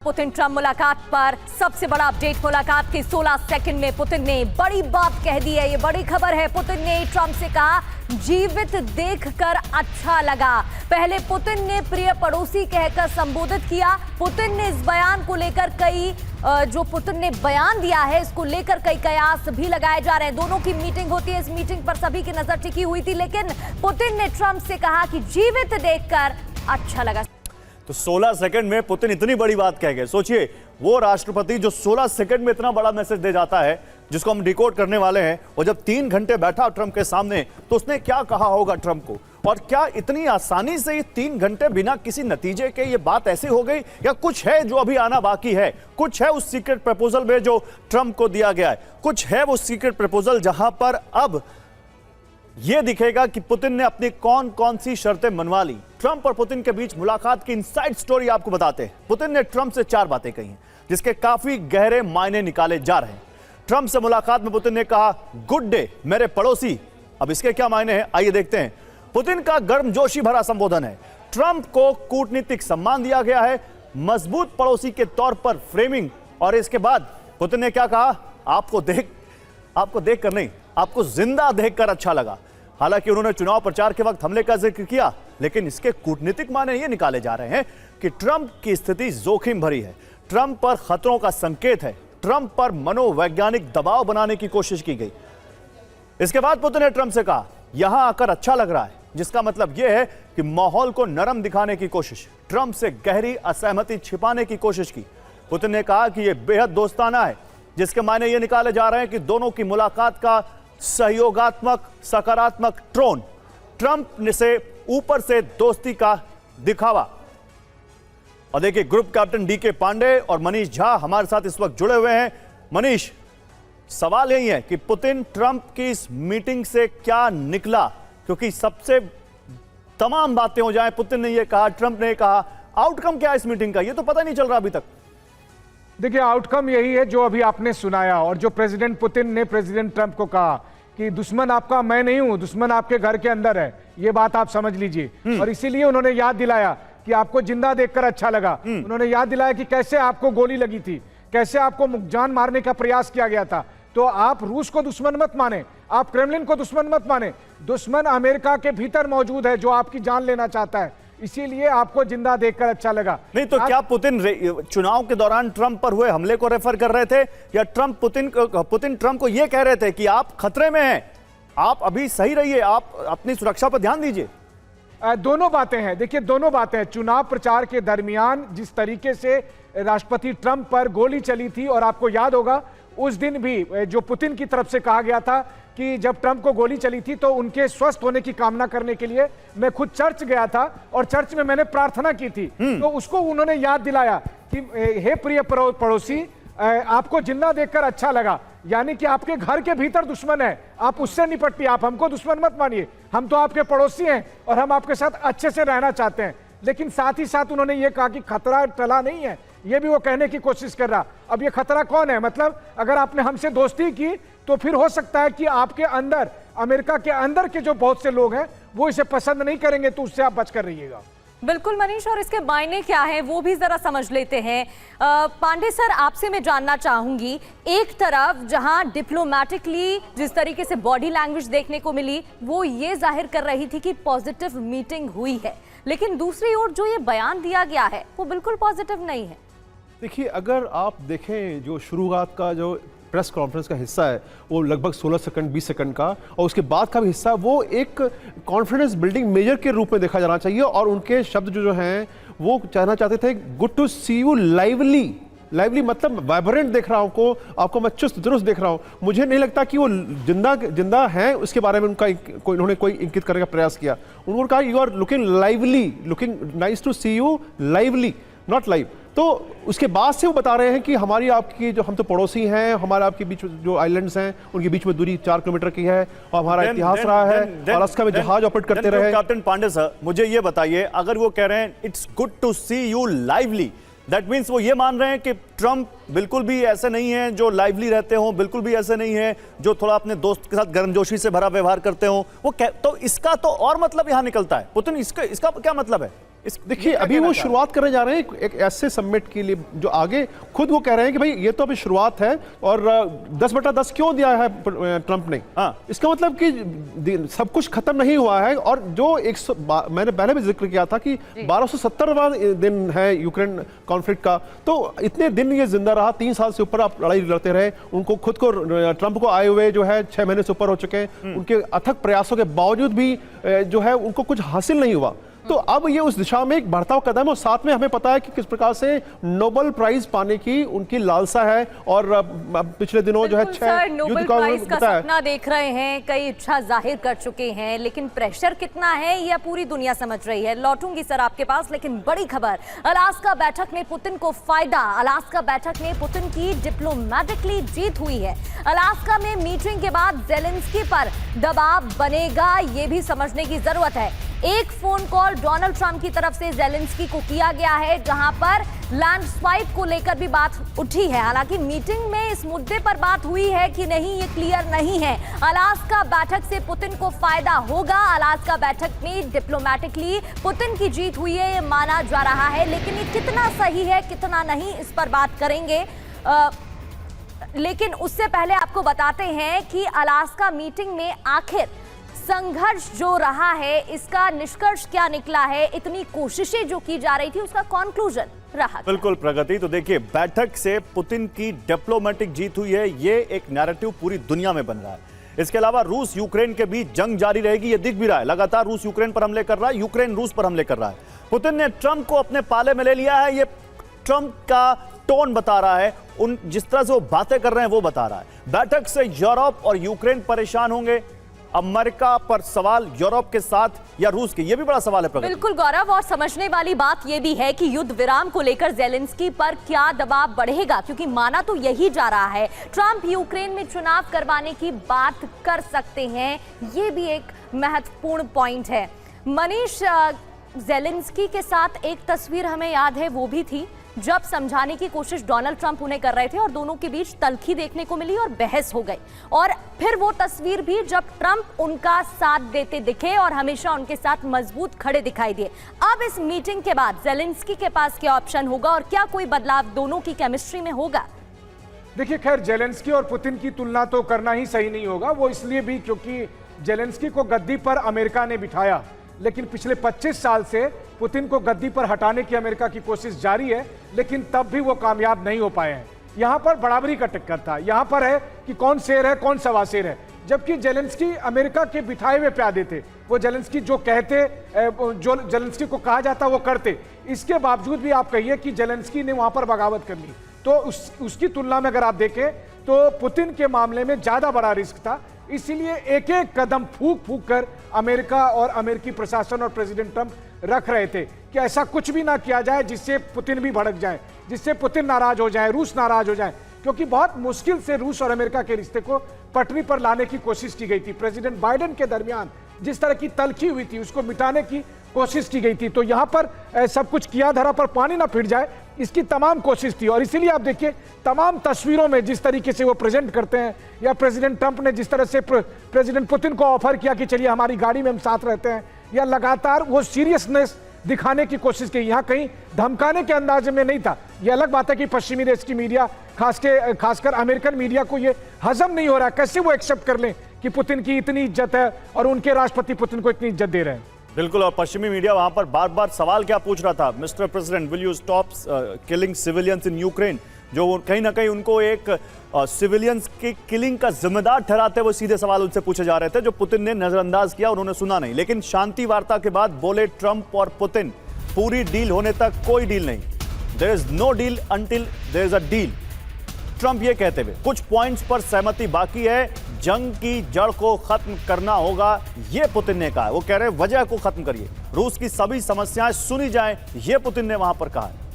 Putin Trump मुलाकात पर सबसे बड़ा अपडेट। मुलाकात के 16 सेकंड में पुतिन ने बड़ी बात कह दी है। ये बड़ी खबर है। पुतिन ने ट्रंप से कहा, जीवित देखकर अच्छा लगा। पहले पुतिन ने प्रिय पड़ोसी कहकर संबोधित किया। पुतिन ने इस बयान को लेकर जो पुतिन ने बयान दिया है, इसको लेकर कई कयास भी लगाए जा रहे हैं। दोनों की मीटिंग होती है, इस मीटिंग पर सभी की नजर टिकी हुई थी, लेकिन पुतिन ने ट्रंप से कहा कि जीवित देखकर अच्छा लगा। तो 16 सेकंड में पुतिन इतनी बड़ी बात कह गए। सोचिए, वो राष्ट्रपति जो 16 सेकंड में इतना बड़ा मैसेज दे जाता है, जिसको हम डिकोड करने वाले हैं, और जब 3 घंटे बैठा ट्रंप के सामने, तो उसने क्या कहा होगा ट्रंप को, और क्या इतनी आसानी से ये 3 घंटे बिना किसी नतीजे के ये बात ऐसी हो गई, या कुछ है जो अभी आना बाकी है? कुछ है उस सीक्रेट प्रपोजल में जो ट्रंप को दिया गया है, कुछ है वो सीक्रेट प्रपोजल जहां पर अब यह दिखेगा कि पुतिन ने अपनी कौन कौन सी शर्तें मनवा ली। ट्रंप और पुतिन के बीच मुलाकात की इनसाइड स्टोरी आपको बताते हैं। पुतिन ने ट्रंप से 4 बातें कही हैं, जिसके काफी गहरे मायने निकाले जा रहे हैं। ट्रंप से मुलाकात में पुतिन ने कहा, गुड डे मेरे पड़ोसी। अब इसके क्या मायने हैं, आइए देखते हैं। पुतिन का गर्मजोशी भरा संबोधन है। ट्रंप को कूटनीतिक सम्मान दिया गया है, मजबूत पड़ोसी के तौर पर फ्रेमिंग। और इसके बाद पुतिन ने क्या कहा, आपको देख कर नहीं, आपको जिंदा देखकर अच्छा लगा। हालांकि उन्होंने चुनाव प्रचार के वक्त हमले का जिक्र किया, लेकिन इसके कूटनीतिक मायने ये निकाले जा रहे हैं कि ट्रंप की स्थिति जोखिम भरी है, ट्रंप पर खतरों का संकेत है, ट्रंप पर मनोवैज्ञानिक दबाव बनाने की कोशिश की गई। इसके बाद पुतिन ने ट्रंप से कहा, यहां आकर अच्छा लग रहा है, जिसका मतलब यह है कि माहौल को नरम दिखाने की कोशिश, ट्रंप से गहरी असहमति छिपाने की कोशिश की। पुतिन ने कहा कि यह बेहद दोस्ताना है, जिसके मायने ये निकाले जा रहे हैं कि दोनों की मुलाकात का सहयोगात्मक सकारात्मक टोन, ट्रंप से ऊपर से दोस्ती का दिखावा। और देखिए, ग्रुप कैप्टन डीके पांडे और मनीष झा हमारे साथ इस वक्त जुड़े हुए हैं। मनीष, सवाल यही है कि पुतिन ट्रंप की इस मीटिंग से क्या निकला, क्योंकि सबसे तमाम बातें हो जाएं, पुतिन ने यह कहा, ट्रंप ने कहा, आउटकम क्या है इस मीटिंग का, यह तो पता नहीं चल रहा अभी तक। देखिए, आउटकम यही है जो अभी आपने सुनाया, और जो प्रेसिडेंट पुतिन ने प्रेसिडेंट ट्रंप को कहा कि दुश्मन आपका मैं नहीं हूं, दुश्मन आपके घर के अंदर है, ये बात आप समझ लीजिए। और इसीलिए उन्होंने याद दिलाया कि आपको जिंदा देखकर अच्छा लगा। उन्होंने याद दिलाया कि कैसे आपको गोली लगी थी, कैसे आपको जान मारने का प्रयास किया गया था। तो आप रूस को दुश्मन मत माने, आप क्रेमलिन को दुश्मन मत माने। दुश्मन अमेरिका के भीतर मौजूद है, जो आपकी जान लेना चाहता है, इसीलिए आपको जिंदा देखकर अच्छा लगा। नहीं तो क्या पुतिन चुनाव के दौरान ट्रंप पर हुए हमले को रेफर कर रहे थे, या पुतिन ट्रंप को यह कह रहे थे कि आप खतरे में हैं, आप अभी सही रहिए, आप अपनी सुरक्षा पर ध्यान दीजिए? दोनों बातें हैं। देखिए, दोनों बातें हैं। चुनाव प्रचार के दरमियान जिस तरीके से राष्ट्रपति ट्रंप पर गोली चली थी, और आपको याद होगा उस दिन भी जो पुतिन की तरफ से कहा गया था कि जब ट्रंप को गोली चली थी तो उनके स्वस्थ होने की कामना करने के लिए मैं खुद चर्च गया था और चर्च में मैंने प्रार्थना की थी। तो उसको उन्होंने याद दिलाया कि हे प्रिय पड़ोसी, आपको जिंदा देखकर अच्छा लगा। यानी कि आपके घर के भीतर दुश्मन है, आप उससे निपटिए, आप हमको दुश्मन मत मानिए, हम तो आपके पड़ोसी हैं और हम आपके साथ अच्छे से रहना चाहते हैं। लेकिन साथ ही साथ उन्होंने ये कहा कि खतरा टला नहीं है, ये भी वो कहने की कोशिश कर रहा। अब ये खतरा कौन है, मतलब अगर आपने हमसे दोस्ती की तो फिर हो सकता है कि आपके अंदर, अमेरिका के अंदर के जो बहुत से लोग हैं वो इसे पसंद नहीं करेंगे, तो उससे आप बचकर रहिएगा। बिल्कुल मनीष, और इसके मायने क्या है वो भी जरा समझ लेते हैं। पांडे सर, आपसे मैं जानना चाहूंगी, एक तरफ जहां डिप्लोमेटिकली जिस तरीके से बॉडी लैंग्वेज देखने को मिली, वो ये जाहिर कर रही थी कि पॉजिटिव मीटिंग हुई है, लेकिन दूसरी ओर जो ये बयान दिया गया है वो बिल्कुल पॉजिटिव नहीं है। देखिए, अगर आप देखें जो शुरुआत का जो प्रेस कॉन्फ्रेंस का हिस्सा है, वो लगभग 16 सेकंड 20 सेकंड का, और उसके बाद का भी हिस्सा, वो एक कॉन्फिडेंस बिल्डिंग मेजर के रूप में देखा जाना चाहिए। और उनके शब्द जो हैं वो कहना चाहते थे, good to see you lively मतलब वाइब्रेंट देख रहा हूँ आपको मैं चुस्त दुरुस्त देख रहा हूँ। मुझे नहीं लगता कि वो जिंदा हैं, उसके बारे में उन्होंने कोई इंगित करने का प्रयास किया। उन्होंने कहा, you are looking lively, looking nice to see you lively, not live. तो उसके बाद से वो बता रहे हैं कि हमारी आपकी जो, हम तो पड़ोसी हैं, हमारे आपके बीच जो आइलैंड्स हैं उनके बीच में दूरी 4 किलोमीटर की है, और हमारा इतिहास रहा है, अलास्का में जहाज ऑपरेट करते रहे। कैप्टन पांडे सर, मुझे ये बताइए, अगर वो कह रहे हैं it's good to see you lively, that means वो ये मान रहे हैं कि ट्रंप बिल्कुल भी ऐसे नहीं है जो लाइवली रहते हो, बिल्कुल भी ऐसे नहीं है जो थोड़ा अपने दोस्त के साथ गर्मजोशी से भरा व्यवहार करते हो, वो तो इसका तो और मतलब यहां निकलता है। पुतिन इसका क्या मतलब है? देखिए अभी वो शुरुआत करने जा रहे हैं एक ऐसे समिट के लिए जो आगे खुद वो कह रहे हैं कि भाई ये तो अभी शुरुआत है और 10/10 क्यों दिया है ट्रंप ने। इसका मतलब कि सब कुछ खत्म नहीं हुआ है और जो मैंने पहले भी जिक्र किया था कि 1270वां दिन है यूक्रेन कॉन्फ्लिक्ट का, तो इतने दिन ये जिंदा रहा, 3 साल से ऊपर आप लड़ाई लड़ते रहे, उनको खुद को ट्रंप को आए हुए जो है 6 महीने से ऊपर हो चुके हैं, उनके अथक प्रयासों के बावजूद भी जो है उनको कुछ हासिल नहीं हुआ। तो अब ये उस दिशा में एक बढ़ता हुआ कदम है और साथ में हमें पता है कि किस प्रकार से नोबेल प्राइज पाने की उनकी लालसा है और पिछले दिनों जो है नोबेल प्राइज का सपना देख रहे हैं, कई इच्छा जाहिर कर चुके हैं, लेकिन प्रेशर कितना है यह पूरी दुनिया समझ रही है। लौटूंगी सर आपके पास, लेकिन बड़ी खबर, अलास्का बैठक में पुतिन को फायदा। अलास्का बैठक में पुतिन की डिप्लोमेटिकली जीत हुई है। अलास्का में मीटिंग के बाद जेलेंस्की पर दबाव बनेगा, यह भी समझने की जरूरत है। एक फोन कॉल डोनाल्ड ट्रंप की तरफ से जेलेंस्की को किया गया है, जहां पर लैंड स्वाइप को लेकर भी बात उठी है। हालांकि मीटिंग में इस मुद्दे पर बात हुई है कि नहीं, ये क्लियर नहीं है। अलास्का बैठक से पुतिन को फायदा होगा। अलास्का बैठक में डिप्लोमेटिकली पुतिन की जीत हुई है, ये माना जा रहा है, लेकिन ये कितना सही है कितना नहीं, इस पर बात करेंगे। लेकिन उससे पहले आपको बताते हैं कि अलास्का मीटिंग में आखिर संघर्ष जो रहा है, इसका निष्कर्ष क्या निकला है, इतनी कोशिशें जो की जा रही थी उसका कॉन्क्लूजन रहा। बिल्कुल प्रगति, तो देखिए बैठक से पुतिन की डिप्लोमेटिक जीत हुई है, ये एक नैरेटिव पूरी दुनिया में बन रहा है। इसके अलावा रूस यूक्रेन के बीच जंग जारी रहेगी, ये दिख भी रहा है। लगातार रूस यूक्रेन पर हमले कर रहा है, यूक्रेन रूस पर हमले कर रहा है। पुतिन ने ट्रंप को अपने पाले में ले लिया है, ये ट्रंप का टोन बता रहा है, उन जिस तरह से वो बातें कर रहे हैं वो बता रहा है। बैठक से यूरोप और यूक्रेन परेशान होंगे, अमेरिका पर सवाल यूरोप के साथ या रूस के, ये भी बड़ा सवाल है। बिल्कुल गौरव, और समझने वाली बात यह भी है कि युद्ध विराम को लेकर जेलेंस्की पर क्या दबाव बढ़ेगा, क्योंकि माना तो यही जा रहा है ट्रंप यूक्रेन में चुनाव करवाने की बात कर सकते हैं, ये भी एक महत्वपूर्ण पॉइंट है। मनीष, जेलेंस्की के साथ एक तस्वीर हमें याद है, वो भी थी जब समझाने की कोशिश डोनाल्ड ट्रंप उन्हें कर रहे थे और दोनों के बीच तल्खी देखने को मिली और बहस हो गई। और फिर वो तस्वीर भी जब ट्रंप उनका साथ देते दिखे और हमेशा उनके साथ मजबूत खड़े दिखाई दिए। अब इस मीटिंग के बाद जेलेंस्की के पास क्या ऑप्शन होगा और क्या कोई बदलाव दोनों की केमिस्ट्री में होगा? देखिए, खैर जेलेंस्की और पुतिन की तुलना तो करना ही सही नहीं होगा, वो इसलिए भी क्योंकि जेलेंस्की को गद्दी पर अमेरिका ने बिठाया, लेकिन पिछले 25 साल से पुतिन को गद्दी पर हटाने की अमेरिका की कोशिश जारी है, लेकिन तब भी वो कामयाब नहीं हो पाए हैं। यहां पर बराबरी का टक्कर था, यहां पर है कि कौन शेर है कौन सवा शेर है, जबकि जेलेंस्की अमेरिका के बिठाए हुए प्यादे थे। वो जेलेंस्की जो कहते, जो जेलेंस्की को कहा जाता वो करते। इसके बावजूद भी आप कहिए कि जेलेंस्की ने वहां पर बगावत कर ली, तो उसकी तुलना में अगर आप देखें तो पुतिन के मामले में ज्यादा बड़ा रिस्क था। इसीलिए एक एक कदम फूक फूक कर अमेरिका और अमेरिकी प्रशासन और प्रेसिडेंट ट्रंप रख रहे थे कि ऐसा कुछ भी ना किया जाए जिससे पुतिन भी भड़क जाए, जिससे पुतिन नाराज हो जाए, रूस नाराज हो जाए, क्योंकि बहुत मुश्किल से रूस और अमेरिका के रिश्ते को पटरी पर लाने की कोशिश की गई थी। प्रेसिडेंट बाइडेन के दरमियान जिस तरह की तल्खी हुई थी उसको मिटाने की कोशिश की गई थी। तो यहां पर सब कुछ किया धरा पर पानी ना फिर जाए, इसकी तमाम कोशिश थी। और इसीलिए आप देखिए तमाम तस्वीरों में जिस तरीके से वो प्रेजेंट करते हैं, या प्रेसिडेंट ट्रंप ने जिस तरह से प्रेसिडेंट पुतिन को ऑफर किया कि चलिए हमारी गाड़ी में हम साथ रहते हैं, या लगातार वो सीरियसनेस दिखाने की कोशिश की, यहाँ कहीं धमकाने के अंदाज में नहीं था। ये अलग बात है कि पश्चिमी देश की मीडिया, खासकर अमेरिकन मीडिया को ये हजम नहीं हो रहा, कैसे वो एक्सेप्ट कर लें कि पुतिन की इतनी इज्जत है और उनके राष्ट्रपति पुतिन को इतनी इज्जत दे रहे हैं। बिल्कुल, और पश्चिमी मीडिया वहां पर बार बार सवाल क्या पूछ रहा था, mister president will you stop killing civilians in Ukraine, जो कहीं ना कहीं उनको एक सिविलियंस की किलिंग का जिम्मेदार ठहराते हुए सीधे सवाल उनसे पूछे जा रहे थे, जो पुतिन ने नजरअंदाज किया, उन्होंने सुना नहीं। लेकिन शांति वार्ता के बाद बोले ट्रंप और पुतिन, पूरी डील होने तक कोई डील नहीं, there is no deal until there is a deal. Trump ये कहते हुए कुछ पॉइंट्स पर सहमति बाकी है, जंग की जड़ को खत्म करना होगा, ये पुतिन ने कहा है। वो कह रहे हैं वजह को खत्म करिए, रूस की सभी समस्याएं सुनी जाएं, ये पुतिन ने वहां पर कहा है।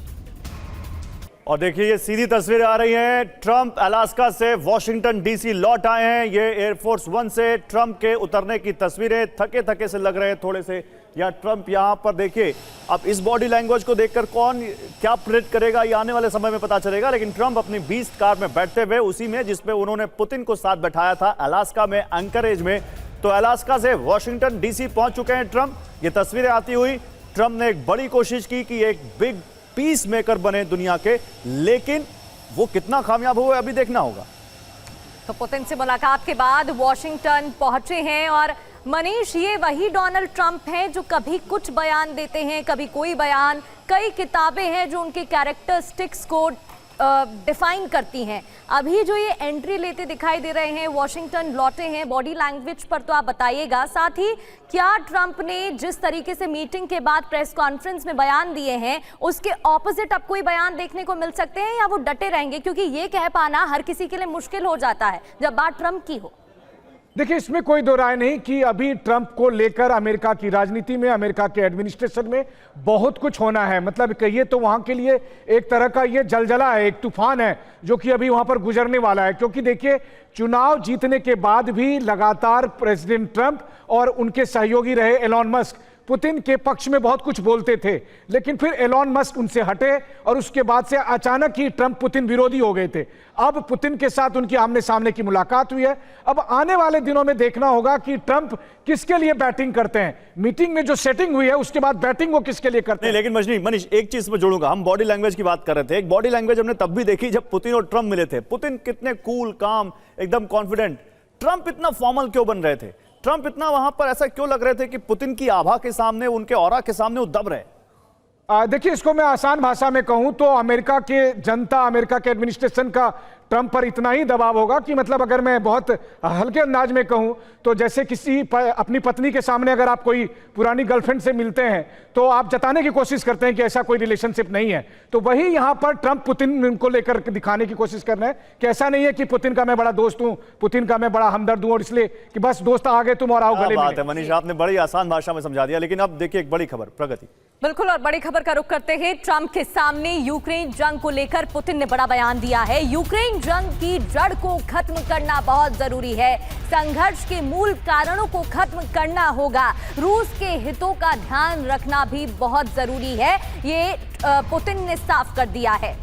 और देखिए ये सीधी तस्वीरें आ रही हैं, ट्रंप अलास्का से वॉशिंगटन डीसी लौट आए हैं। ये एयरफोर्स 1 से ट्रंप के उतरने की तस्वीरें, थके थके से लग रहे हैं थोड़े से, या ट्रंप यहां पर देखिए। अब इस बॉडी लैंग्वेज को देखकर कौन क्या प्रेडिक्ट करेगा ये आने वाले समय में पता चलेगा। लेकिन ट्रंप अपनी बीस्ट कार में बैठते हुए, उसी में जिसपे उन्होंने पुतिन को साथ बैठाया था अलास्का में, एंकरेज में, तो अलास्का से वॉशिंगटन डीसी पहुंच चुके हैं ट्रंप। ये तस्वीरें आती हुई ट्रंप ने एक बड़ी कोशिश की कि एक बिग पीस मेकर बने दुनिया के, लेकिन वो कितना कामयाब हुए अभी देखना होगा। तो पुतिन से मुलाकात के बाद वॉशिंगटन पहुंचे हैं और मनीष, ये वही डोनाल्ड ट्रंप हैं जो कभी कुछ बयान देते हैं, कभी कोई बयान। कई किताबें हैं जो उनके कैरेक्टरिस्टिक्स को डिफाइन करती हैं। अभी जो ये एंट्री लेते दिखाई दे रहे हैं, वॉशिंगटन लौटे हैं, बॉडी लैंग्वेज पर तो आप बताइएगा। साथ ही क्या ट्रंप ने जिस तरीके से मीटिंग के बाद प्रेस कॉन्फ्रेंस में बयान दिए हैं, उसके ऑपोजिट अब कोई बयान देखने को मिल सकते हैं या वो डटे रहेंगे? क्योंकि ये कह पाना हर किसी के लिए मुश्किल हो जाता है जब बात ट्रंप की हो। देखिए, इसमें कोई दो राय नहीं कि अभी ट्रंप को लेकर अमेरिका की राजनीति में, अमेरिका के एडमिनिस्ट्रेशन में बहुत कुछ होना है। मतलब कहिए तो वहां के लिए एक तरह का ये जलजला है, एक तूफान है जो कि अभी वहां पर गुजरने वाला है। क्योंकि देखिए, चुनाव जीतने के बाद भी लगातार प्रेसिडेंट ट्रंप और उनके सहयोगी रहे एलॉन मस्क पुतिन के पक्ष में बहुत कुछ बोलते थे, लेकिन फिर एलॉन मस्क उनसे हटे और उसके बाद से अचानक ही ट्रंप पुतिन विरोधी हो गए थे। अब पुतिन के साथ उनकी आमने सामने की मुलाकात हुई है। अब आने वाले दिनों में देखना होगा कि ट्रंप किसके लिए बैटिंग करते हैं। मीटिंग में जो सेटिंग हुई है उसके बाद बैटिंग वो किसके लिए करते हैं। लेकिन मनीष, एक चीज में जोड़ूंगा, हम बॉडी लैंग्वेज की बात कर रहे थे। एक बॉडी लैंग्वेज हमने तब भी देखी जब पुतिन और ट्रंप मिले थे। पुतिन कितने कूल, काम, एकदम कॉन्फिडेंट। ट्रंप इतना फॉर्मल क्यों बन रहे थे? ट्रंप इतना वहां पर ऐसा क्यों लग रहे थे कि पुतिन की आभा के सामने, उनके ऑरा के सामने वो दब रहे? देखिए, इसको मैं आसान भाषा में कहूं तो अमेरिका के जनता, अमेरिका के एडमिनिस्ट्रेशन का ट्रंप पर इतना ही दबाव होगा कि मतलब अगर मैं बहुत हल्के अंदाज में कहूं तो जैसे अपनी पत्नी के सामने अगर आप कोई पुरानी गर्लफ्रेंड से मिलते हैं तो आप जताने की कोशिश करते हैं कि ऐसा कोई रिलेशनशिप नहीं है, तो वही यहां पर ट्रंप पुतिन को लेकर दिखाने की कोशिश कर रहे हैं कि ऐसा नहीं है कि पुतिन का मैं बड़ा दोस्त हूं, पुतिन का मैं बड़ा हमदर्द हूं और इसलिए कि बस दोस्त आ गए तुम और आओ गले बात है मनीष, आपने बड़ी आसान भाषा में समझा दिया। लेकिन अब देखिए एक बड़ी खबर, प्रगति। बिल्कुल, और बड़ी खबर का रुख करते हैं। ट्रंप के सामने यूक्रेन जंग को लेकर पुतिन ने बड़ा बयान दिया है। यूक्रेन जंग की जड़ को खत्म करना बहुत जरूरी है। संघर्ष के मूल कारणों को खत्म करना होगा। रूस के हितों का ध्यान रखना भी बहुत जरूरी है, ये पुतिन ने साफ कर दिया है।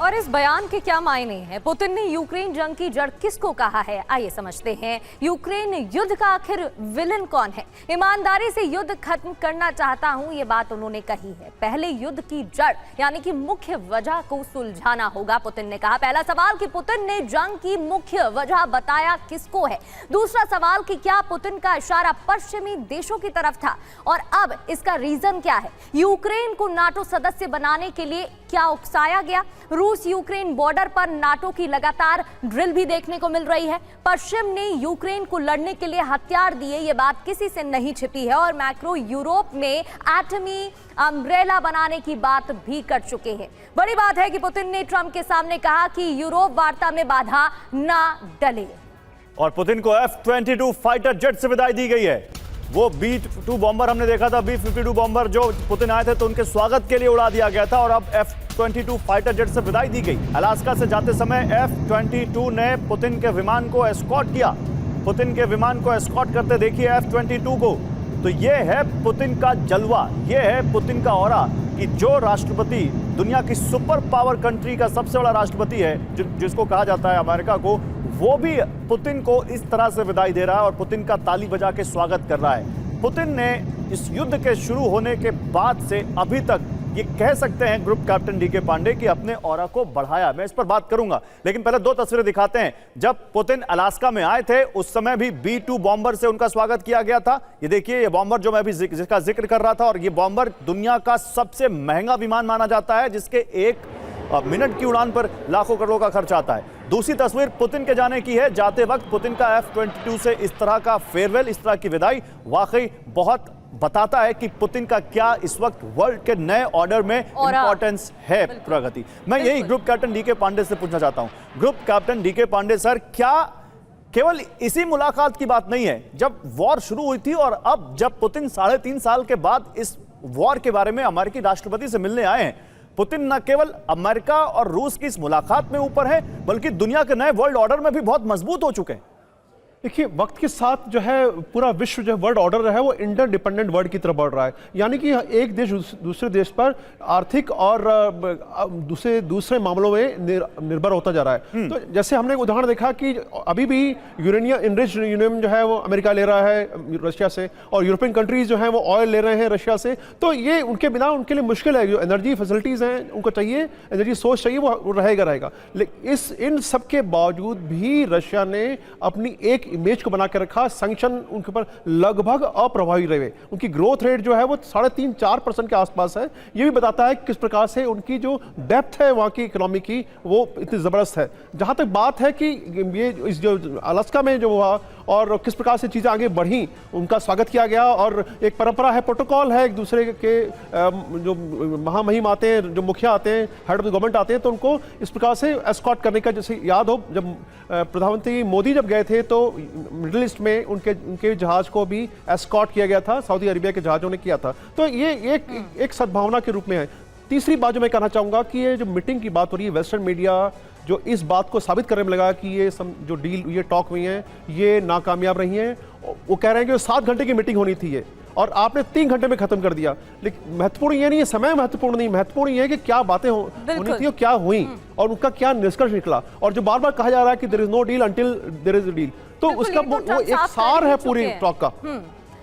और इस बयान के क्या मायने हैं? पुतिन ने यूक्रेन जंग की जड़ किसको कहा है, आइए समझते हैं। यूक्रेन युद्ध का आखिर विलन कौन है? ईमानदारी से युद्ध खत्म करना चाहता हूं, ये बात उन्होंने कही है। पहले युद्ध की जड़ यानी कि मुख्य वजह को सुलझाना होगा, पुतिन ने कहा। पहला सवाल कि पुतिन ने जंग की मुख्य वजह बताया किसको है। दूसरा सवाल कि क्या पुतिन का इशारा पश्चिमी देशों की तरफ था और अब इसका रीजन क्या है? यूक्रेन को नाटो सदस्य बनाने के लिए क्या उकसाया गया? रूस यूक्रेन बॉर्डर पर नाटो की लगातार ड्रिल भी देखने को मिल रही है। पश्चिम ने यूक्रेन को लड़ने के लिए हथियार दिए, ये बात किसी से नहीं छिपी है। और मैक्रो यूरोप में एटमी अम्ब्रेला बनाने की बात भी कर चुके हैं। बड़ी बात है कि पुतिन ने ट्रंप के सामने कहा कि यूरोप वार्ता में बाधा ना डले। और पुतिन को F-22 फाइटर जेट से विदाई दी गई है। वो B-2 बॉम्बर हमने देखा था, B-52 बॉम्बर जो पुतिन आए थे तो उनके स्वागत के लिए उड़ा दिया गया था, और अब F-22 फाइटर जेट से विदाई दी गई। अलास्का से जाते समय F-22 ने पुतिन के विमान को एस्कॉर्ट किया। पुतिन के विमान को एस्कॉर्ट करते देखिए F-22 को। तो ये है पुतिन का जलवा, ये है पुतिन का ऑरा कि जो राष्ट्रपति दुनिया की सुपर पावर कंट्री का सबसे बड़ा राष्ट्रपति है, जिसको कहा जाता है अमेरिका को, वो भी पुतिन को इस तरह से विदाई दे रहा है और पुतिन का ताली बजा के स्वागत कर रहा है। पुतिन ने इस युद्ध के शुरू होने के बाद से अभी तक ये कह सकते हैं ग्रुप कैप्टन डीके पांडे कि अपने ऑरा को बढ़ाया। मैं इस पर बात करूंगा, लेकिन पहले दो तस्वीरें दिखाते हैं। जब पुतिन अलास्का में आए थे उस समय भी B-2 बॉम्बर से उनका स्वागत किया गया था। ये देखिए, ये बॉम्बर जो मैं भी जिसका जिक्र कर रहा था, और ये बॉम्बर दुनिया का सबसे महंगा विमान माना जाता है, जिसके एक मिनट की उड़ान पर लाखों करोड़ का खर्च आता है। दूसरी तस्वीर पुतिन के जाने की है। जाते वक्त पुतिन का F-22 से इस तरह का फेयरवेल, इस तरह की विदाई वाकई बहुत बताता है कि पुतिन का क्या इस वक्त वर्ल्ड के नए ऑर्डर में इंपॉर्टेंस है। प्रगति, मैं यही ग्रुप कैप्टन डीके पांडे से पूछना चाहता हूं। Group captain DK Pandey sir, क्या केवल इसी मुलाकात की बात नहीं है? जब वॉर शुरू हुई थी और अब जब पुतिन 3.5 साल के बाद इस वॉर के बारे में अमेरिकी राष्ट्रपति से मिलने आए हैं, पुतिन न केवल अमेरिका और रूस की इस मुलाकात में ऊपर है, बल्कि दुनिया के नए वर्ल्ड ऑर्डर में भी बहुत मजबूत हो चुके हैं। देखिए, वक्त के साथ जो है पूरा विश्व जो है वर्ल्ड ऑर्डर है वो इंटरडिपेंडेंट वर्ल्ड की तरफ बढ़ रहा है, यानी कि एक देश दूसरे देश पर आर्थिक और दूसरे मामलों में निर्भर होता जा रहा है। तो जैसे हमने एक उदाहरण देखा कि अभी भी यूरेनियम इनरिच्ड यूरेनियम जो है वो अमेरिका ले रहा है रशिया से, और यूरोपियन कंट्रीज जो है वो ऑयल ले रहे हैं रशिया से। तो ये उनके बिना उनके लिए मुश्किल है, जो एनर्जी फैसिलिटीज हैं उनको चाहिए, एनर्जी सोर्स चाहिए, वो रहेगा। लेकिन इन सब के बावजूद भी रशिया ने अपनी एक इमेज को बना के रखा, सैंक्शन उनके ऊपर लगभग अप्रभावी रहे। उनकी ग्रोथ रेट जो है वो 3.5-4% के आसपास है। ये भी बताता है किस प्रकार से उनकी जो डेप्थ है वहाँ की इकोनॉमी की वो इतनी ज़बरदस्त है। जहाँ तक बात है कि ये इस जो अलास्का में जो हुआ और किस प्रकार से चीज़ें आगे बढ़ी, उनका स्वागत किया गया, और एक परंपरा है, प्रोटोकॉल है, एक दूसरे के जो महामहिम आते हैं, जो मुखिया आते हैं, हेड ऑफ द गवर्नमेंट आते हैं, तो उनको इस प्रकार से एस्कॉर्ट करने का, जैसे याद हो जब प्रधानमंत्री मोदी जब गए थे तो मिडिल ईस्ट में उनके जहाज को भी एस्कॉर्ट किया गया था, सऊदी अरेबिया के जहाज़ों ने किया था। तो ये एक सद्भावना के रूप में है। तीसरी बात जो मैं कहना चाहूँगा कि ये जो मीटिंग की बात हो रही है, वेस्टर्न मीडिया जो इस बात को साबित करने में लगा कि ये जो डील, ये टॉक हुई हैं, ये नाकामयाब रही हैं। वो कह रहे हैं कि 7 घंटे की मीटिंग होनी थी ये, और आपने 3 घंटे में खत्म कर दिया। लेकिन महत्वपूर्ण ये नहीं है, समय महत्वपूर्ण नहीं, महत्वपूर्ण ये है कि क्या बातें होनी थी और क्या हुई और उनका क्या निष्कर्ष निकला। और जो बार बार कहा जा रहा है कि there is no deal until there is a deal, तो उसका वो एक सार है पूरी टॉक का।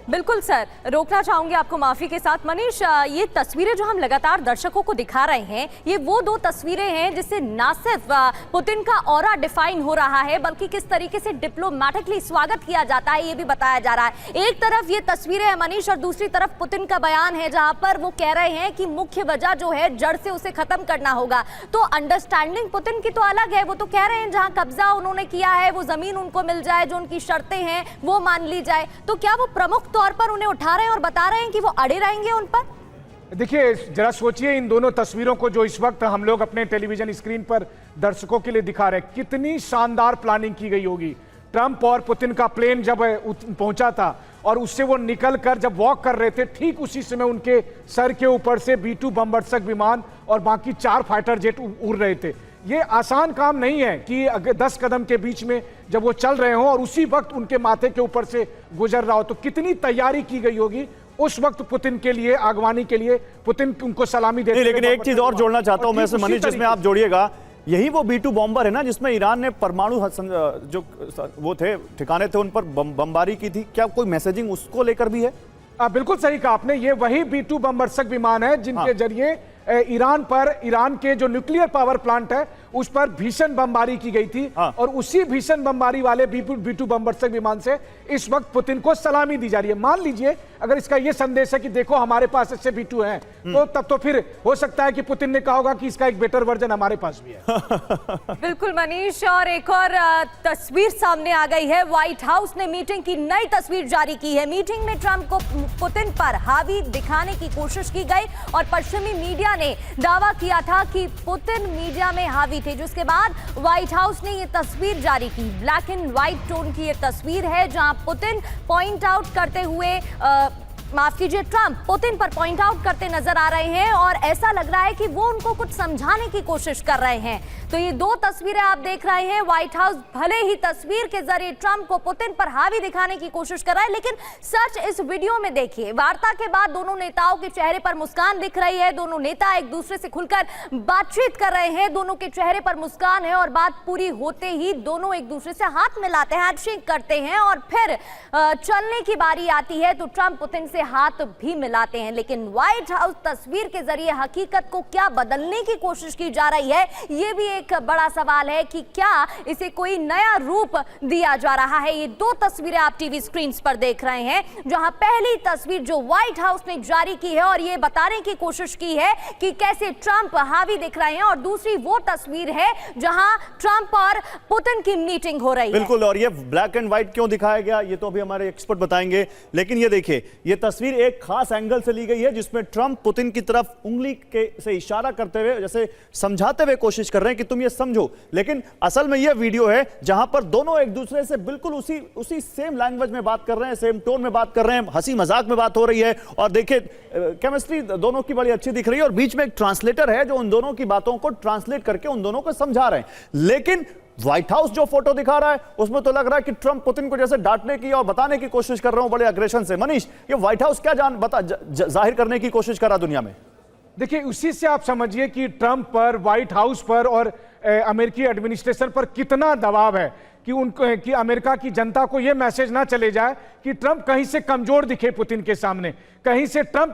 बिल्कुल सर, रोकना चाहूंगी आपको माफी के साथ। मनीष, ये तस्वीरें जो हम लगातार दर्शकों को दिखा रहे हैं, ये वो 2 तस्वीरें हैं जिससे ना सिर्फ पुतिन का ऑरा डिफाइन हो रहा है, बल्कि किस तरीके से डिप्लोमैटिकली स्वागत किया जाता है ये भी बताया जा रहा है। एक तरफ ये तस्वीरें हैं मनीष, और दूसरी तरफ पुतिन का बयान है जहां पर वो कह रहे हैं कि मुख्य वजह जो है जड़ से उसे खत्म करना होगा। तो अंडरस्टैंडिंग पुतिन की तो अलग है, वो तो कह रहे हैं जहां कब्जा उन्होंने किया है वो जमीन उनको मिल जाए, जो उनकी शर्तें हैं वो मान ली जाए। तो क्या वो प्रमुख तौर पर उन्हें उठा रहे हैं और बता रहे हैं कि वो अड़े रहेंगे उन पर? देखिए, जरा सोचिए इन दोनों तस्वीरों को जो इस वक्त हम लोग अपने टेलीविजन स्क्रीन पर दर्शकों के लिए दिखा रहे हैं, कितनी शानदार प्लानिंग की गई होगी। ट्रंप और पुतिन का प्लेन जब पहुंचा था और उससे वो निकल कर जब वॉक कर रहे थे, ठीक उसी समय उनके सर के ऊपर से B-2 बमवर्षक विमान और बाकी 4 फाइटर जेट उड़ रहे थे। ये आसान काम नहीं है कि अगर 10 कदम के बीच में जब वो चल रहे हों और उसी वक्त उनके माथे के ऊपर से गुजर रहा हो, तो कितनी तैयारी की गई होगी उस वक्त पुतिन के लिए, आगवानी के लिए। पुतिन उनको सलामी देते। लेकिन एक चीज और जोड़ना चाहता हूं मैं से मनीष, जिसमें आप जोड़िएगा, यही वो B-2 बॉम्बर है ना जिसमें ईरान ने परमाणु जो वो थे ठिकाने थे उन पर बमबारी की थी। क्या कोई मैसेजिंग उसको लेकर भी है? बिल्कुल सही कहा आपने, ये वही B-2 बमवर्षक विमान है जिनके जरिए ईरान के जो न्यूक्लियर पावर प्लांट है उस पर भीषण बमबारी की गई थी। और उसी भीषण बमबारी वाले B-2 बमवर्षक विमान से इस वक्त पुतिन को सलामी दी जा रही है। मान लीजिए अगर इसका यह संदेश है कि देखो हमारे पास ऐसे B-2 हैं, तो तब तो फिर हो सकता है कि पुतिन ने कहा होगा कि इसका एक बेटर वर्जन हमारे पास भी है। बिल्कुल मनीष, और एक और तस्वीर सामने आ गई है। व्हाइट हाउस ने मीटिंग की नई तस्वीर जारी की है। मीटिंग में ट्रंप को पुतिन पर हावी दिखाने की कोशिश की गई और पश्चिमी मीडिया ने दावा किया था कि पुतिन मीडिया में हावी थे, जिसके बाद व्हाइट हाउस ने यह तस्वीर जारी की। ब्लैक एंड व्हाइट टोन की यह तस्वीर है जहां पुतिन पॉइंट आउट करते हुए माफ कीजिए, ट्रंप पुतिन पर पॉइंट आउट करते नजर आ रहे हैं और ऐसा लग रहा है कि वो उनको कुछ समझाने की कोशिश कर रहे हैं। तो ये 2 तस्वीरें आप देख रहे हैं। व्हाइट हाउस भले ही तस्वीर के जरिए ट्रंप को पुतिन पर हावी दिखाने की कोशिश कर रहा है, लेकिन सच इस वीडियो में देखिए। वार्ता के बाद दोनों नेताओं के चेहरे पर मुस्कान दिख रही है। दोनों नेता एक दूसरे से खुलकर बातचीत कर रहे हैं। दोनों के चेहरे पर मुस्कान है और बात पूरी होते ही दोनों एक दूसरे से हाथ मिलाते हैं, हैंडशेक करते हैं और फिर चलने की बारी आती है तो ट्रंप पुतिन से हाथ भी मिलाते हैं। लेकिन व्हाइट हाउस तस्वीर के जरिए हकीकत को क्या बदलने की कोशिश की जा रही है, यह भी एक बड़ा सवाल है कि क्या इसे कोई नया रूप दिया जा रहा है। ये 2 तस्वीरें आप टीवी स्क्रीन पर देख रहे हैं, जहां पहली तस्वीर जो व्हाइट हाउस ने जारी की है और यह बताने की कोशिश की है कि कैसे ट्रंप हावी दिख रहे हैं, और दूसरी वो तस्वीर है जहां ट्रंप और पुतिन की मीटिंग हो रही है। बिल्कुल, और ये ब्लैक एंड व्हाइट क्यों दिखाया गया ये तो अभी हमारे एक्सपर्ट बताएंगे। लेकिन ये देखिए, ये तस्वीर एक खास एंगल से ली गई है जिसमें ट्रंप पुतिन की तरफ उंगली से इशारा करते हुए जैसे समझाते हुए कोशिश कर रहे हैं कि तुम ये समझो। लेकिन असल में ये वीडियो है जहां पर दोनों एक दूसरे से बिल्कुल उसी सेम लैंग्वेज में बात कर रहे हैं, सेम टोन में बात कर रहे हैं, हंसी मजाक में बात हो रही है। और देखिए, केमिस्ट्री दोनों की बड़ी अच्छी दिख रही है और बीच में एक ट्रांसलेटर है जो उन दोनों की बातों को ट्रांसलेट करके उन दोनों को समझा रहे हैं। लेकिन व्हाइट हाउस जो फोटो दिखा रहा है उसमें तो लग रहा है कि ट्रंप पुतिन को जैसे डांटने की और बताने की कोशिश कर रहे हो बड़े अग्रेशन से। मनीष, ये व्हाइट हाउस क्या जाहिर करने की कोशिश कर रहा दुनिया में? देखिए, उसी से आप समझिए कि ट्रंप पर, व्हाइट हाउस पर और अमेरिकी एडमिनिस्ट्रेशन पर कितना दबाव है कि उनको, कि अमेरिका की जनता को यह मैसेज ना चले जाए कि ट्रंप कहीं से कमजोर दिखे पुतिन के सामने, कहीं से ट्रंप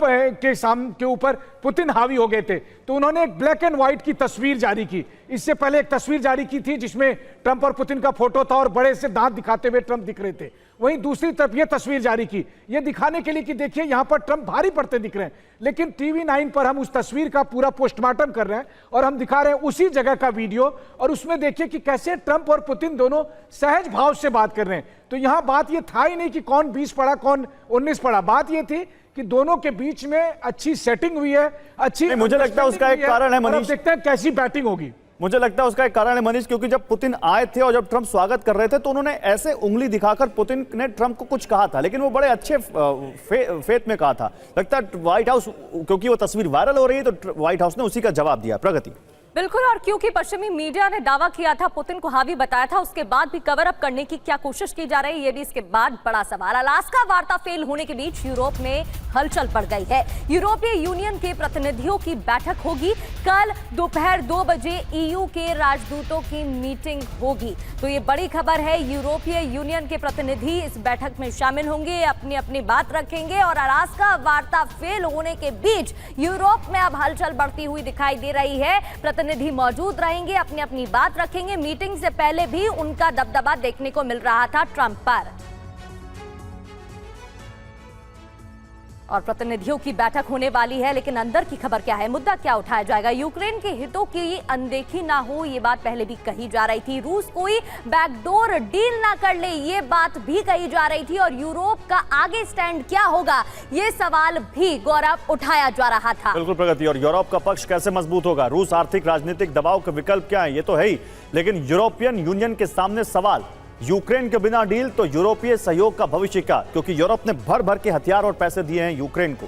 के ऊपर पुतिन हावी हो गए थे। तो उन्होंने एक ब्लैक एंड व्हाइट की तस्वीर जारी की। इससे पहले एक तस्वीर जारी की थी जिसमें ट्रंप और पुतिन का फोटो था और बड़े से दांत दिखाते हुए ट्रंप दिख रहे थे। वहीं दूसरी तरफ यह तस्वीर जारी की, यह दिखाने के लिए कि देखिए यहां पर ट्रंप भारी पड़ते दिख रहे हैं। लेकिन टीवी 9 पर हम उस तस्वीर का पूरा पोस्टमार्टम कर रहे हैं और हम दिखा रहे हैं उसी जगह का वीडियो, और उसमें देखिए कि कैसे ट्रंप और पुतिन दोनों सहज भाव से बात कर रहे हैं। तो यहां बात यह था ही नहीं कि कौन 20 पढ़ा कौन 19 पढ़ा, बात यह थी कि दोनों के बीच में अच्छी सेटिंग हुई है, अच्छी। मुझे लगता है उसका एक कारण है मनीष, देखते हैं कैसी बैटिंग होगी। मुझे लगता है उसका एक कारण है मनीष, क्योंकि जब पुतिन आए थे और जब ट्रंप स्वागत कर रहे थे तो उन्होंने ऐसे उंगली दिखाकर पुतिन ने ट्रंप को कुछ कहा था, लेकिन वो बड़े अच्छे फेथ में कहा था। लगता है व्हाइट हाउस, क्योंकि वो तस्वीर वायरल हो रही है तो व्हाइट हाउस ने उसी का जवाब दिया। प्रगति। बिल्कुल, और क्योंकि पश्चिमी मीडिया ने दावा किया था, पुतिन को हावी बताया था, उसके बाद भी कवर अप करने की क्या कोशिश की जा रही है, ये भी इसके बाद बड़ा सवाल। अलास्का वार्ता फेल होने के बीच यूरोप में हलचल पड़ गई है। यूरोपीय यूनियन के प्रतिनिधियों की बैठक होगी कल दोपहर 2 बजे, ईयू के राजदूतों की मीटिंग होगी। तो ये बड़ी खबर है, यूरोपीय यूनियन के प्रतिनिधि इस बैठक में शामिल होंगे, अपनी अपनी बात रखेंगे। और अलास्का वार्ता फेल होने के बीच यूरोप में अब हलचल बढ़ती हुई दिखाई दे रही है। प्रतिनिधि मौजूद रहेंगे, अपनी अपनी बात रखेंगे। मीटिंग से पहले भी उनका दबदबा देखने को मिल रहा था ट्रंप पर। और प्रतिनिधियों की बैठक होने वाली है, लेकिन अंदर की खबर क्या है, मुद्दा क्या उठाया जाएगा? यूक्रेन के हितों की अनदेखी ना हो, ये बात पहले भी कही जा रही थी। रूस कोई बैकडोर डील ना कर ले, ये बात भी कही जा रही थी। और यूरोप का आगे स्टैंड क्या होगा, ये सवाल भी गौरव उठाया जा रहा था। बिल्कुल प्रगति। और यूरोप का पक्ष कैसे मजबूत होगा? रूस आर्थिक राजनीतिक दबाव के विकल्प क्या है, ये तो है ही, लेकिन यूरोपियन यूनियन के सामने सवाल, यूक्रेन के बिना डील तो यूरोपीय सहयोग का भविष्य क्या? क्योंकि यूरोप ने भर भर के हथियार और पैसे दिए हैं यूक्रेन को।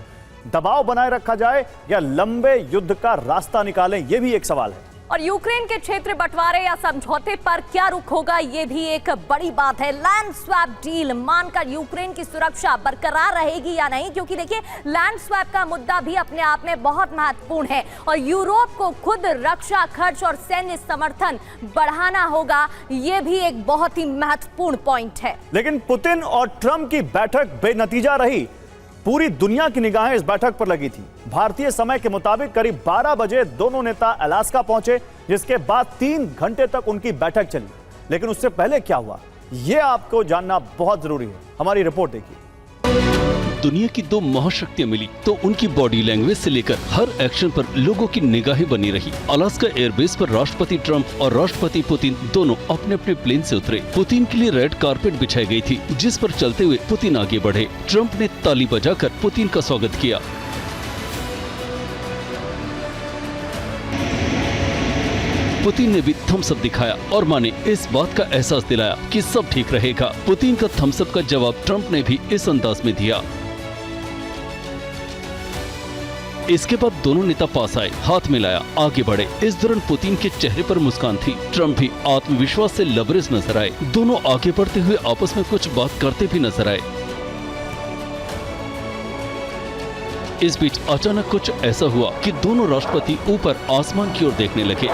दबाव बनाए रखा जाए या लंबे युद्ध का रास्ता निकालें, यह भी एक सवाल है। और यूक्रेन के क्षेत्र बंटवारे या समझौते पर क्या रुख होगा, ये भी एक बड़ी बात है। लैंड स्वैप डील मानकर यूक्रेन की सुरक्षा बरकरार रहेगी या नहीं, क्योंकि देखिए लैंड स्वैप का मुद्दा भी अपने आप में बहुत महत्वपूर्ण है और यूरोप को खुद रक्षा खर्च और सैन्य समर्थन बढ़ाना होगा, ये भी एक बहुत ही महत्वपूर्ण पॉइंट है। लेकिन पुतिन और ट्रंप की बैठक बेनतीजा रही। पूरी दुनिया की निगाहें इस बैठक पर लगी थी। भारतीय समय के मुताबिक करीब 12 बजे दोनों नेता अलास्का पहुंचे, जिसके बाद 3 घंटे तक उनकी बैठक चली। लेकिन उससे पहले क्या हुआ, यह आपको जानना बहुत जरूरी है। हमारी रिपोर्ट देखिए। दुनिया की 2 महाशक्तियां मिली तो उनकी बॉडी लैंग्वेज से लेकर हर एक्शन पर लोगों की निगाहें बनी रही। अलास्का एयरबेस पर राष्ट्रपति ट्रंप और राष्ट्रपति पुतिन दोनों अपने अपने प्लेन से उतरे। पुतिन के लिए रेड कारपेट बिछाई गई थी, जिस पर चलते हुए पुतिन आगे बढ़े। ट्रंप ने ताली बजाकर पुतिन का स्वागत किया। पुतिन ने भी थम्स अप दिखाया और माने इस बात का एहसास दिलाया कि सब ठीक रहेगा। पुतिन का थम्स अप का जवाब ट्रंप ने भी इस अंदाज में दिया। इसके बाद दोनों नेता पास आए, हाथ मिलाया, आगे बढ़े। इस दौरान पुतिन के चेहरे पर मुस्कान थी। ट्रंप भी आत्मविश्वास से लबरेज नजर आए। दोनों आगे बढ़ते हुए आपस में कुछ बात करते भी नजर आए। इस बीच अचानक कुछ ऐसा हुआ कि दोनों राष्ट्रपति ऊपर आसमान की ओर देखने लगे।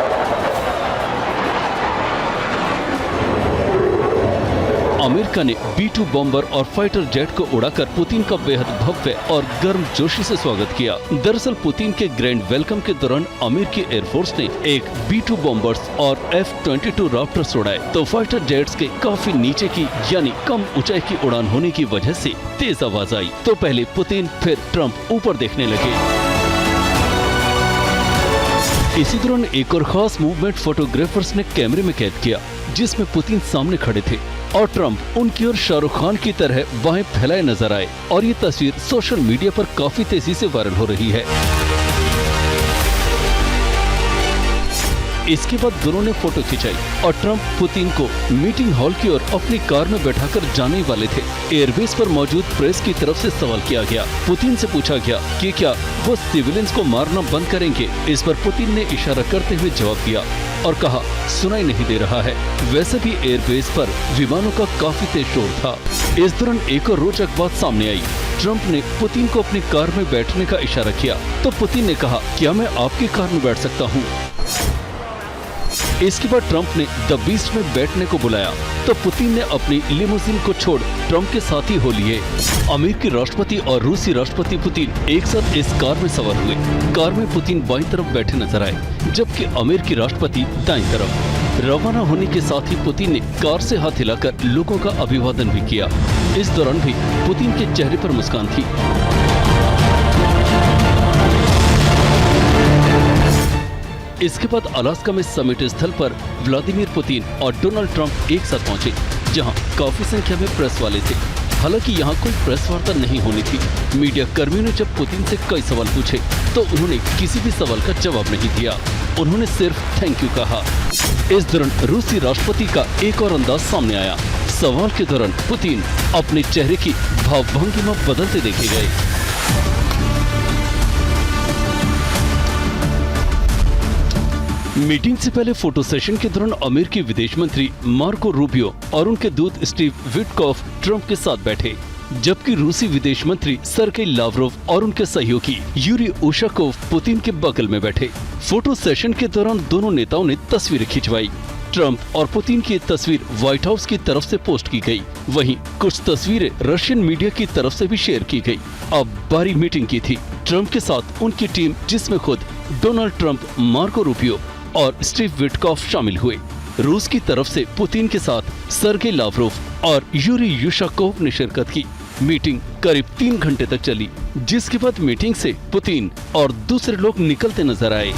अमेरिका ने B-2 बॉम्बर और फाइटर जेट को उड़ाकर पुतिन का बेहद भव्य और गर्मजोशी से स्वागत किया। दरअसल पुतिन के ग्रैंड वेलकम के दौरान अमेरिकी एयरफोर्स ने एक B-2 बॉम्बर्स और F-22 राप्टर्स उड़ाए, तो फाइटर जेट्स के काफी नीचे की यानी कम ऊंचाई की उड़ान होने की वजह से तेज आवाज आई। तो पहले पुतिन फिर ट्रंप ऊपर देखने लगे। इसी दौरान एक और खास मूवमेंट फोटोग्राफर्स ने कैमरे में कैद किया, जिसमें पुतिन सामने खड़े थे और ट्रंप उनकी ओर शाहरुख खान की तरह बाहें फैलाए नजर आए। और ये तस्वीर सोशल मीडिया पर काफी तेजी से वायरल हो रही है। इसके बाद दोनों ने फोटो खिंचाई और ट्रंप पुतिन को मीटिंग हॉल की ओर अपनी कार में बैठाकर जाने वाले थे। एयरबेस पर मौजूद प्रेस की तरफ से सवाल किया गया। पुतिन से पूछा गया कि क्या वो सिविलियंस को मारना बंद करेंगे। इस पर पुतिन ने इशारा करते हुए जवाब दिया। और कहा सुनाई नहीं दे रहा है। वैसे भी एयरबेस पर विमानों का काफी तेज शोर था। इस दौरान एक और रोचक बात सामने आई। ट्रंप ने पुतिन को अपनी कार में बैठने का इशारा किया तो पुतिन ने कहा, क्या मैं आपकी कार में बैठ सकता हूँ? इसके बाद ट्रंप ने द बीस्ट में बैठने को बुलाया तो पुतिन ने अपनी लिमोजिन को छोड़ ट्रंप के साथी हो लिए। अमेरिकी राष्ट्रपति और रूसी राष्ट्रपति पुतिन एक साथ इस कार में सवार हुए। कार में पुतिन बाईं तरफ बैठे नजर आए जबकि अमेरिकी राष्ट्रपति दाईं तरफ। रवाना होने के साथ ही पुतिन ने कार से हाथ हिलाकर लोगों का अभिवादन भी किया। इस दौरान भी पुतिन के चेहरे पर मुस्कान थी। इसके बाद अलास्का में समिट स्थल पर व्लादिमीर पुतिन और डोनाल्ड ट्रंप एक साथ पहुंचे, जहां काफी संख्या में प्रेस वाले थे। हालांकि यहां कोई प्रेस वार्ता नहीं होनी थी। मीडिया कर्मियों ने जब पुतिन से कई सवाल पूछे तो उन्होंने किसी भी सवाल का जवाब नहीं दिया। उन्होंने सिर्फ थैंक यू कहा। इस दौरान रूसी राष्ट्रपति का एक और अंदाज सामने आया। सवाल के दौरान पुतिन अपने चेहरे की भावभंगिमा बदलते देखे गए। मीटिंग से पहले फोटो सेशन के दौरान अमेरिकी विदेश मंत्री मार्को रूबियो और उनके दूत स्टीव विटकॉफ ट्रंप के साथ बैठे, जबकि रूसी विदेश मंत्री सर्गेई लावरोव और उनके सहयोगी यूरी उशाकोव पुतिन के बगल में बैठे। फोटो सेशन के दौरान दोनों नेताओं ने तस्वीरें खिंचवाई। ट्रंप और पुतिन की तस्वीर व्हाइट हाउस की तरफ से पोस्ट की गई। वहीं कुछ तस्वीरें रशियन मीडिया की तरफ से भी शेयर की गई। अब बारी मीटिंग की थी। ट्रंप के साथ उनकी टीम, जिसमें खुद डोनाल्ड ट्रंप, मार्को रूबियो और स्टीव विटकॉफ शामिल हुए। रूस की तरफ से पुतिन के साथ सर्गेई लावरोव और यूरी युशाकोव ने शिरकत की। मीटिंग करीब 3 घंटे तक चली, जिसके बाद मीटिंग से पुतिन और दूसरे लोग निकलते नजर आए।